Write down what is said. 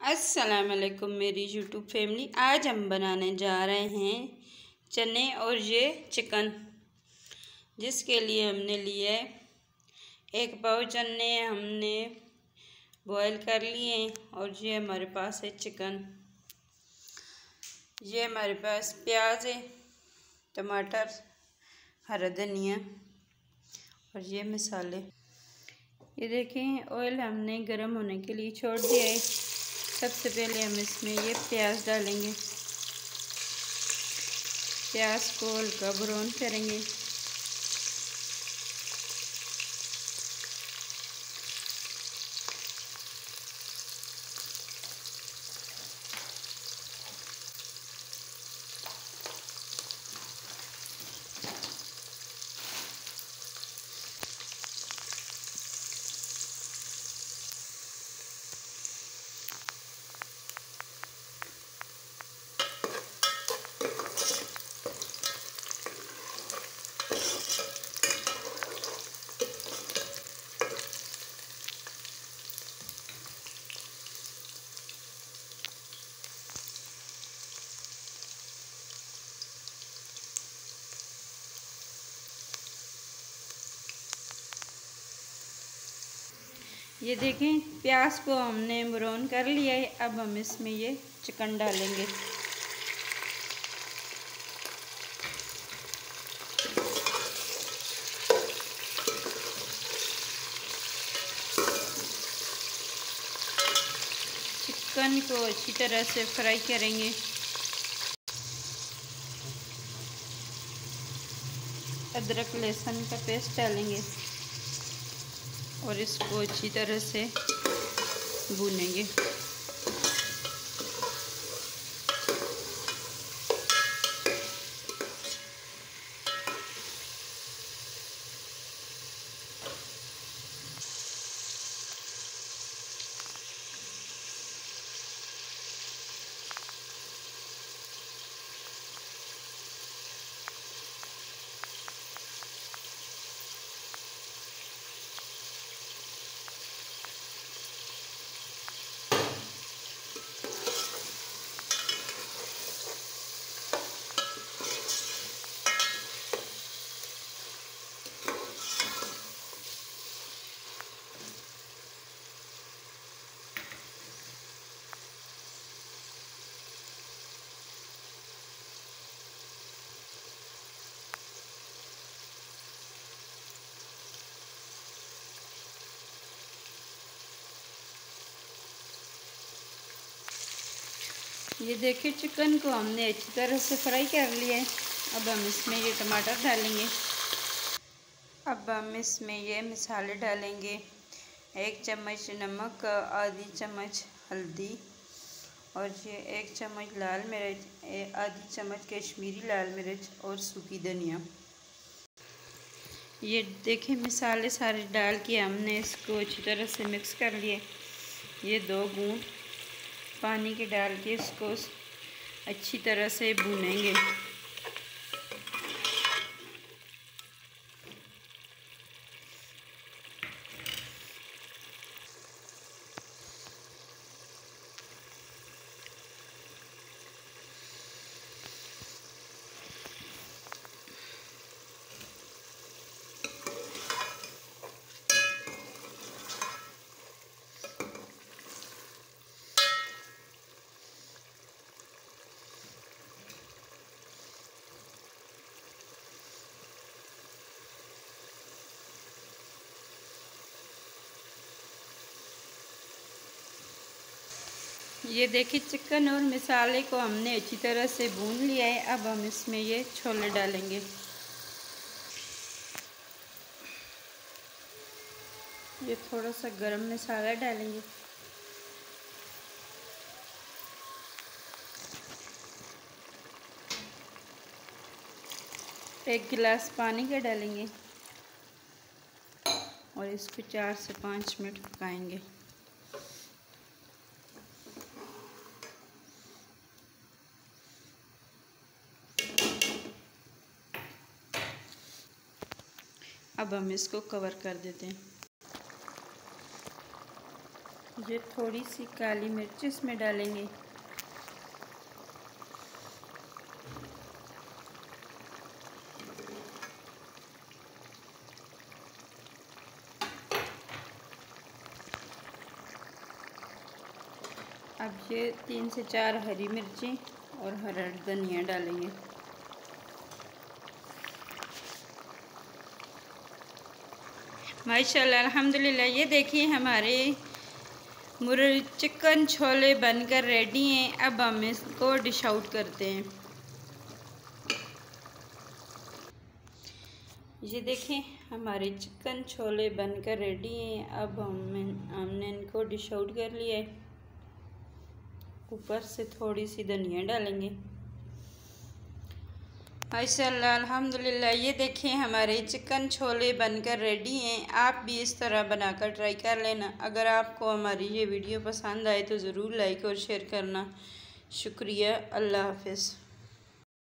अस्सलाम वालेकुम मेरी यूट्यूब फैमिली। आज हम बनाने जा रहे हैं चने और ये चिकन, जिसके लिए हमने लिए 1 पाव चने हमने बॉईल कर लिए और ये हमारे पास है चिकन। ये हमारे पास प्याज है, टमाटर, हरा धनिया और ये मसाले। ये देखें ऑयल हमने गरम होने के लिए छोड़ दिया है। सबसे पहले हम इसमें ये प्याज डालेंगे। प्याज को हल्का ब्राउन करेंगे। ये देखें प्याज को हमने ब्राउन कर लिया है। अब हम इसमें ये चिकन डालेंगे। चिकन को अच्छी तरह से फ्राई करेंगे। अदरक लहसुन का पेस्ट डालेंगे और इसको अच्छी तरह से भूनेंगे। ये देखिए चिकन को हमने अच्छी तरह से फ्राई कर लिया है। अब हम इसमें ये टमाटर डालेंगे। अब हम इसमें ये मसाले डालेंगे। 1 चम्मच नमक, आधी चम्मच हल्दी और ये 1 चम्मच लाल मिर्च, आधी चम्मच कश्मीरी लाल मिर्च और सूखी धनिया। ये देखिए मसाले सारे डाल के हमने इसको अच्छी तरह से मिक्स कर लिए। ये 2 घूंट पानी के डाल के इसको अच्छी तरह से भूनेंगे। ये देखिए चिकन और मसाले को हमने अच्छी तरह से भून लिया है। अब हम इसमें ये छोले डालेंगे। ये थोड़ा सा गरम मसाला डालेंगे। एक गिलास पानी का डालेंगे और इसको 4 से 5 मिनट पकाएंगे। अब हम इसको कवर कर देते हैं। ये थोड़ी सी काली मिर्च इसमें डालेंगे। अब ये 3 से 4 हरी मिर्ची और हरा धनिया डालेंगे। माशाल्लाह अल्हम्दुलिल्लाह, ये देखिए हमारे चिकन छोले बनकर रेडी हैं। अब हम इसको डिश आउट करते हैं। ये देखें हमारे चिकन छोले बनकर रेडी हैं। अब हमने इनको डिश आउट कर लिया है। ऊपर से थोड़ी सी धनिया डालेंगे। माशाल्लाह अल्हम्दुलिल्लाह, ये देखें हमारे चिकन छोले बनकर रेडी हैं। आप भी इस तरह बनाकर ट्राई कर लेना। अगर आपको हमारी ये वीडियो पसंद आए तो ज़रूर लाइक और शेयर करना। शुक्रिया। अल्लाह हाफ़िज़।